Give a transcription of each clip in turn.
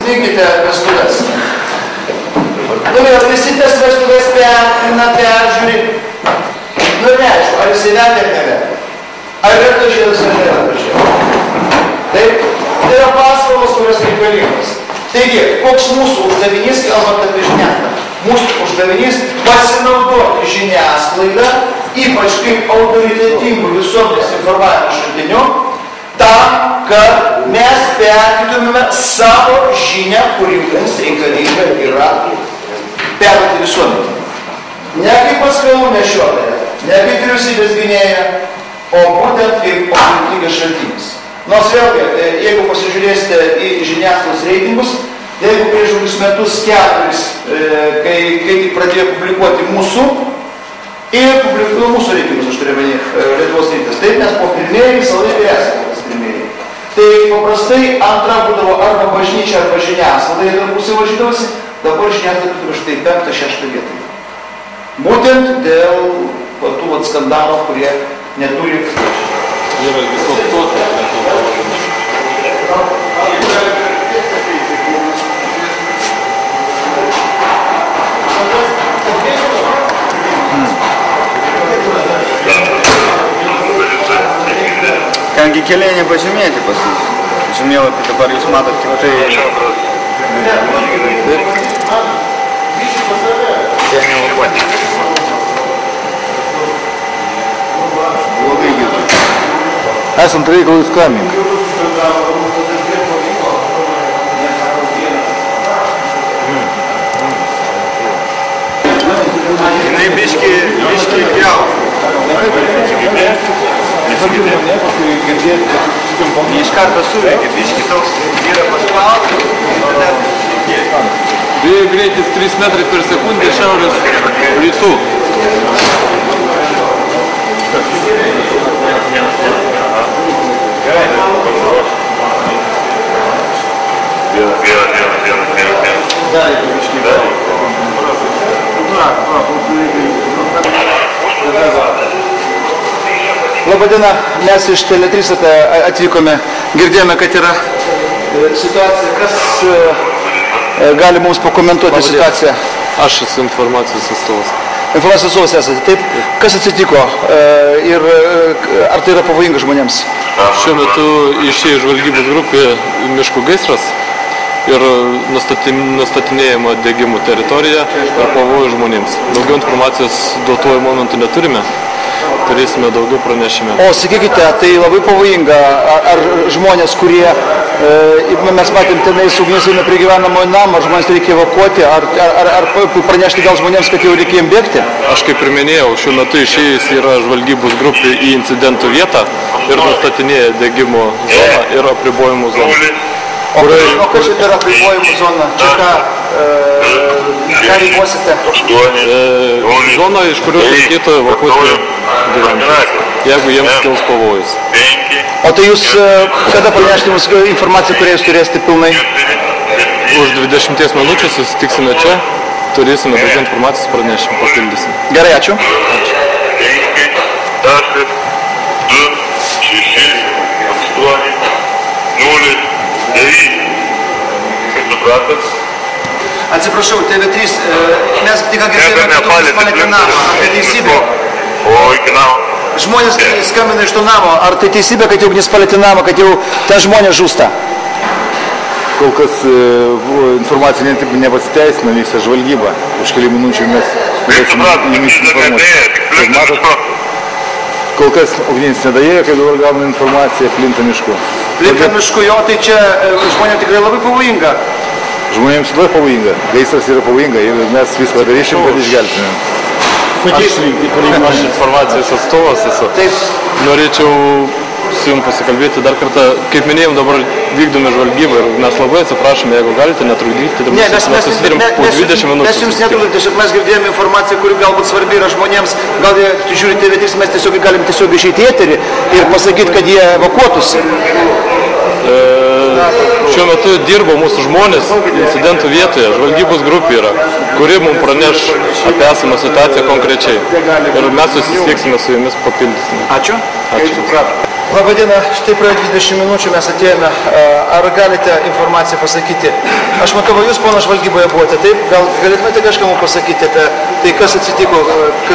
Vykdyti vestuvės. Nu vėl, visi tas vestuvės peržiūri. Nu neaišku, ar jisai vedė ar nevedė. Ar yra tažėlis ar nėra tažėlis. Taip, tai yra paslaugos, kurios reikalingos. Taigi, koks mūsų uždavinys, kalbant apie žiniasklaidą? Mūsų uždavinys pasinaudoti žiniasklaidą, ypač kaip autoritetingų visuomenės informavimo šaltiniu, tam, kad mes perduotumėme savo žinią, kuri mums reikalinga yra perduoti visuomenę. Ne kaip paskalų nešiotoja, ne kaip vyriausybės gynėja, o būtent kaip autoritetingas šaltinis. Nors vėlgi, jeigu pasižiūrėsite į žiniasklaidos reitingus, jeigu prieš kokius metus 4, kai tik pradėjo publikuoti mūsų ir mūsų reitingus, aš turiu meni Lietuvos reitingas, taip mes po pirmieji visą laiką esame pas pirmieji. Tai paprastai antra būdavo arba bažnyčia, arba žiniasklaida, jie tarpusai važydavosi, dabar žiniasklaida turi štai 5-6 vietą. Būtent dėl tų skandalų, kurie neturi. Yra visos Kangi keliai nepažymėti pas mus. Žemėlapį dabar jūs matot tik tai... Blogai girdžiu. Esant reikalui skambink. Jinai biški pjau. Iš karto suveikia, biški toks yra paspaudas, o dar vėjo greitis 3 metrai per sekundę šiaurės rytų. Labadiena, mes iš Tele3 atvykome, girdėjome, kad yra situacija, kas gali mums pakomentuoti situaciją? Aš esu informacijos atstovas. Informacijos atstovas esate, taip? Kas atsitiko ir ar tai yra pavojinga žmonėms? Šiuo metu išėjo žvalgybos grupė miškų gaisras ir nustatinėjama degimų teritorija ir pavojų žmonėms. Daugiau informacijos duotuoju momentu neturime. Turėsime daugiau pranešime. O sakykite, tai labai pavojinga, ar žmonės, kurie, mes matėm, tenais ugnis eina prie gyvenamojo namo, ar žmonės reikia evakuoti, ar pranešti gal žmonėms, kad jau reikia jiems bėgti? Aš kaip ir minėjau, šiuo metu išėjus yra žvalgybos grupė į incidentų vietą ir nustatinėja degimo zoną ir apribojimų zoną. O kas čia yra apribojimų zona? Čia ką reikosite? Zona, iš kurios reikėtų evakuoti gyventojus, jeigu jiems kils pavojus. O tai jūs kada pranešti mums informaciją, kurią jūs turėsite pilnai? Už 20 minučių susitiksime čia, turėsime daugiau informacijos, pranešim, papildysim. Gerai, ačiū. Atsiprašau, TV3, mes tik girdėjome, kad jūs palėtė namą, ar tai teisybė? Žmonės skambina iš to namo, ar tai teisybė, kad jau ugnis palėtė namą, kad jau ten žmonės žūsta? Kol kas informacija nepasiteisina, vyksta žvalgyba. Už kelių minučių mes galėsime jumis informuoti. Matot, kol kas ugnis nedaėjo, kai dabar gauname informaciją, plinta mišku. Plinta mišku, jo, tai čia žmonė tikrai labai pavojinga. Žmonėms labai pavojinga, gaisras yra pavojinga ir mes viską daryšim, kad išgelbėtumėm. Aš informacijos atstovas esu. Norėčiau su jums pasikalbėti dar kartą. Kaip minėjom, dabar vykdome žvalgybą ir mes labai atsiprašome, jeigu galite netrukdyti. Ne, mes susidarim po 20 minučių. Mes jums netrukdome, tiesiog mes girdėjome informaciją, kuri galbūt svarbi yra žmonėms. Gal jie žiūri TV3, mes tiesiog galim tiesiog išeiti į eterį ir pasakyti, kad jie evakuotųsi. Šiuo metu dirba mūsų žmonės incidentų vietoje, žvalgybos grupė yra, kuri mums praneš apie esamą situaciją konkrečiai. Ir mes susisieksime su jumis, papildysime. Ačiū. Ačiū. Labadiena, štai praėjo 20 minučių mes atėjome. Ar galite informaciją pasakyti? Aš matau, jūs pono žvalgyboje buvote, taip? Gal galėtumėte kažką mums pasakyti apie tai, kas atsitiko,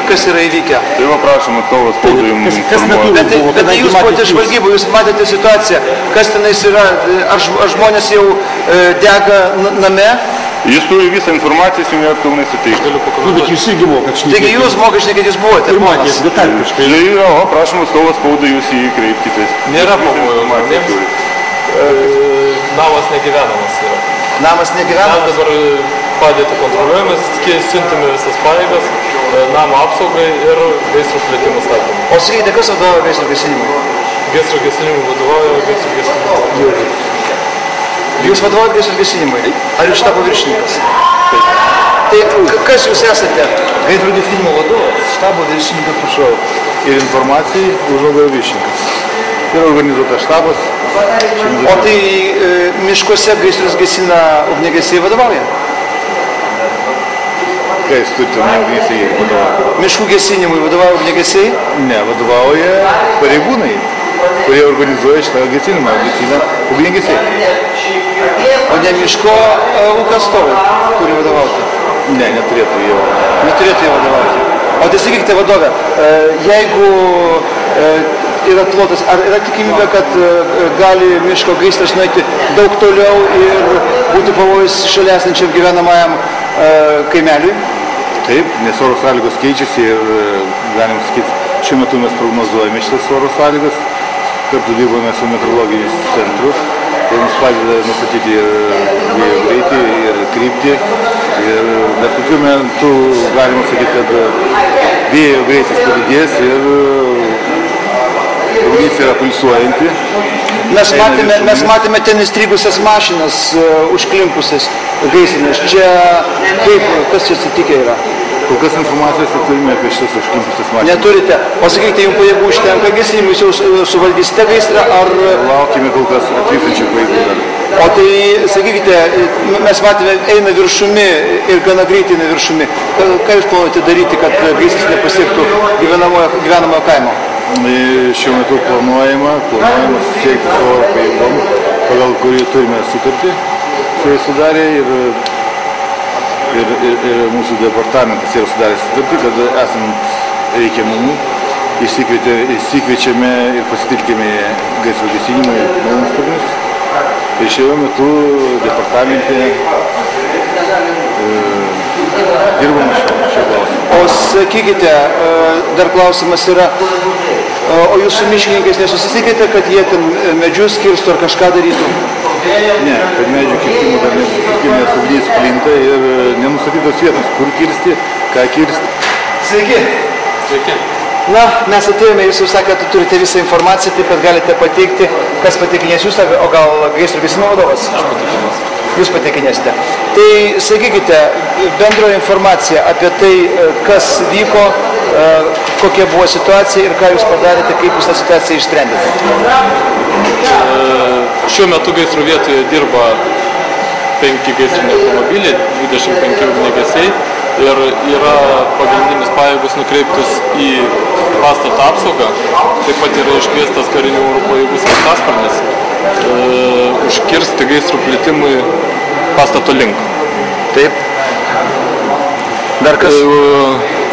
kas yra įvykę? Tai va prašom, atstovas spaudai jums informuoti. Bet jūs buvote žvalgyboje, jūs matėte situaciją, kas tenais yra, ar žmonės jau dega name? Jis turi visą informaciją, jis jums pilnai suteikti. Bet jūs irgi mokat šnekėti. Taigi jūs mokat šnekėti, jūs buvote. Ir matės detališkai. Tai jo, prašom, atstovas spaudai jūs į jį kreipkitės. Nėra pavojų žmonėms. Namas negyvenamas yra. Namas negyvenamas? Mes dabar padėtį kontroliuojame, siuntime visas pajėgas, namo apsaugai ir gaisro plėtimo statymui. O sakykite, kas vadovauja gaisro gesinimui? Gaisro gesinimui vadovauja gaisro gesinimui. Jūs vadovaujate gaisro gesinimui? Ar jūs štabo viršininkas? Tai kas jūs esate? Gaisro gesinimo vadovas, štabo viršininkas, prašau. Ir informacijai užvaldojo viršininkas. Yra organizuotas štabas. O tai miškuose gaisrus gesina ugniagesiai vadovauja? Ką jūs turite ugniagesiai vadovauja? Miškų gesinimui vadovauja ugniagesiai? Ne, vadovauja pareigūnai, kurie organizuoja šitą gesinimą, gesina ugniagesiai. O ne miško ūkio atstovai turi vadovauti? Ne, neturėtų jau. Neturėtų jau vadovauti. O tai sakykite, vadovė, jeigu yra plotas, ar yra tikimybė, kad gali miško gaisras nueiti daug toliau ir būti pavojus šalia esančiam gyvenamajam kaimeliui? Taip, nes oro sąlygos keičiasi ir galim sakyti, šiuo metu mes prognozuojame šitas oro sąlygas, kartu dirbame su meteorologiniu centru, tai mums padeda nustatyti vėjo greitį ir kryptį. Ir bet kokiu metu galima sakyti, kad vėjo greitis padidės ir ugnis yra pulsuojanti. Mes matėme ten įstrigusias mašinas užklimpusias gaisrinės. Čia kaip, kas čia atsitikę yra? Kol kas informacijos turime apie šitas užklimpusias mašinas. Neturite. O sakykite, jums pajėgų užtenka gesinimui, jūs jau suvaldysite gaisrą, ar... Laukime kol kas atvykstančių pajėgų dar. O tai, sakykite, mes matėme, eina viršumi ir gana greitai eina viršumi. Ką jūs planuojate daryti, kad gaisras nepasiektų gyvenamojo kaimo? Šiuo metu planuojama susiekti su oro pajėgom, pagal kurį turime sutartį su jais sudarė ir mūsų departamentas yra sudaręs sutartį, kad esant reikiamumui išsikviečiame ir pasitelkėme gaisro gesinimui malūnsparnius. Ir šiuo metu departamente dirbame šio klausimą. O sakykite, dar klausimas yra, o jūs su miškininkais nesusitikite, kad jie ten medžius kirstų ar kažką darytų? Ne, kad medžių kirtimų dar nesusitikime, nes ugnis plinta ir nenustatytos vietos, kur kirsti, ką kirsti. Sveiki. Sveiki. Na, mes atėjome, jūs jau sakėte, turite visą informaciją, taip pat galite pateikti, kas pateikinės jūs, o gal gaisro gesinimo vadovas? Aš pateikinės. Jūs pateikinėsite. Tai sakykite, bendroji informacija apie tai, kas vyko, kokia buvo situacija ir ką jūs padarėte, kaip jūs tą situaciją išsprendėte. Šiuo metu gaisro vietoje dirba 5 gaisriniai automobiliai, 25 ugniagesiai ir yra pagrindinis pajėgus nukreiptus į pastato apsaugą. Taip pat yra iškviestas karinių oro pajėgų sraigtasparnis užkirsti gaisro plitimui pastato link. Taip. Dar kas?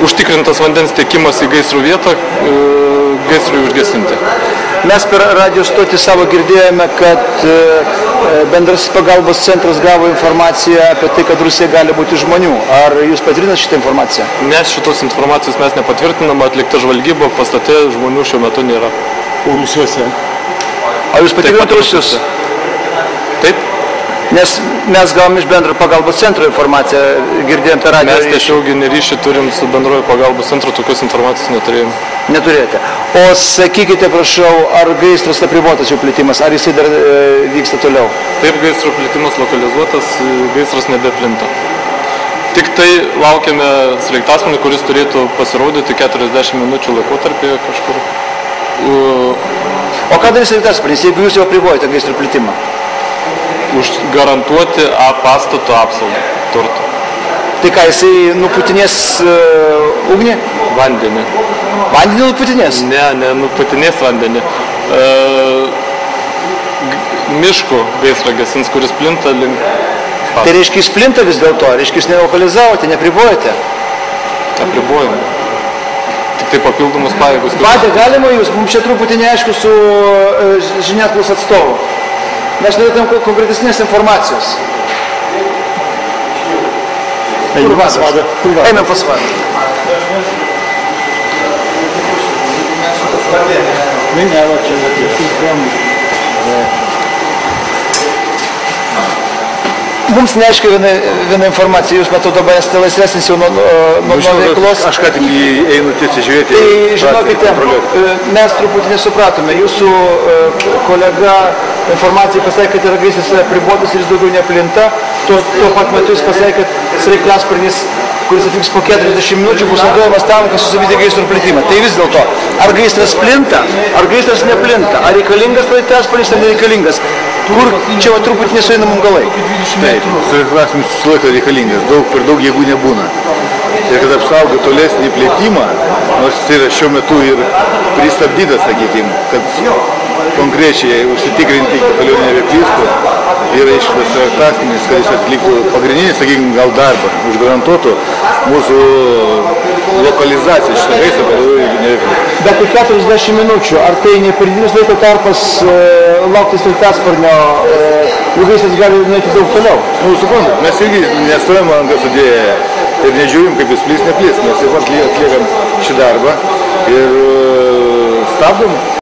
Užtikrintas vandens tiekimas į gaisrų vietą, gaisrui užgesinti. Mes per radio stotį savo girdėjome, kad bendrasis pagalbos centras gavo informaciją apie tai, kad Rusija gali būti žmonių. Ar jūs patvirtinate šitą informaciją? Mes šitos informacijos mes nepatvirtinam, atlikta žvalgyba, pastate žmonių šiuo metu nėra. O Rusijuose? O jūs patikrinate Rusijos? Taip. Nes mes gavom iš bendro pagalbos centro informaciją, girdėjom per radio. Mes tiesioginį ryšį turim su bendrojo pagalbos centru, tokios informacijos neturėjom. Neturėjote. O sakykite, prašau, ar gaisras apribotas jau plitimas, ar jisai dar vyksta toliau? Taip, gaisro plitimas lokalizuotas, gaisras nebeplinta. Tik tai laukiame sraigtasparnį, kuris turėtų pasirodyti 40 minučių laikotarpyje kažkur. O ką darys sraigtasparnis, jeigu jūs jau apribojate gaisro plitimą? Užgarantuoti pastato apsaugą turto. Tai ką, jisai nuputinės ugnį? Vandenį. Vandenį nuputinės? Ne, nuputinės vandenį. Miško gaisrą gesins, kuris plinta link. Tai reiškia, jis plinta vis dėlto, reiškia, jūs nelokalizavote, nepribojate. Apribojimai. Tik tai papildomus pajėgus. Vade, galima jūs, mums čia truputį neaišku su žiniasklaidos atstovu. Mes norėtum konkretesnės informacijos. Kur vadas? Einam pas vadą. Ne, va čia Mums neaiškiai viena informacija, jūs matau dabar esate laisvesnis jau nuo veiklos. Aš ką tik einu tiesiai žiūrėti. Tai žinokite, mes truputį nesupratome. Jūsų kolega informacijai pasakė, kad yra gaisras apribotas ir jis daugiau neplinta. Tuo pat metu jis pasakė, kad sraigtasparnis, kuris atvyks po 40 minučių, bus naudojamas tam, kad sustabdyti gaisro plitimą. Tai vis dėlto, ar gaisras plinta, ar gaisras neplinta, ar reikalingas sraigtasparnis, ar nereikalingas. Kur čia va truputį nesueina mum galai. Taip, sraigtasparnis visą laiką reikalingas, per daug jėgų nebūna. Ir kad apsaugo tolesnį plėtimą, nors jis yra šiuo metu ir pristabdytas, sakykime, kad konkrečiai užsitikrinti, kad toliau nebeplystų, yra iškitas sraigtasparnis, kad jis atliktų pagrindinį, sakykime, gal darbą, užgarantuotų mūsų lokalizaciją šitą gaisrą, kad nebeplystų. Bet tai 40 minučių, ar tai ne per didelis laiko tarpas laukti sraigtasparnio, gaisras gali nueiti daug toliau? Nu, suprantat, mes irgi nestojame ranką sudėję ir nežiūrim, kaip jis plys, neplys. Mes taip pat atliekam šį darbą ir stabdom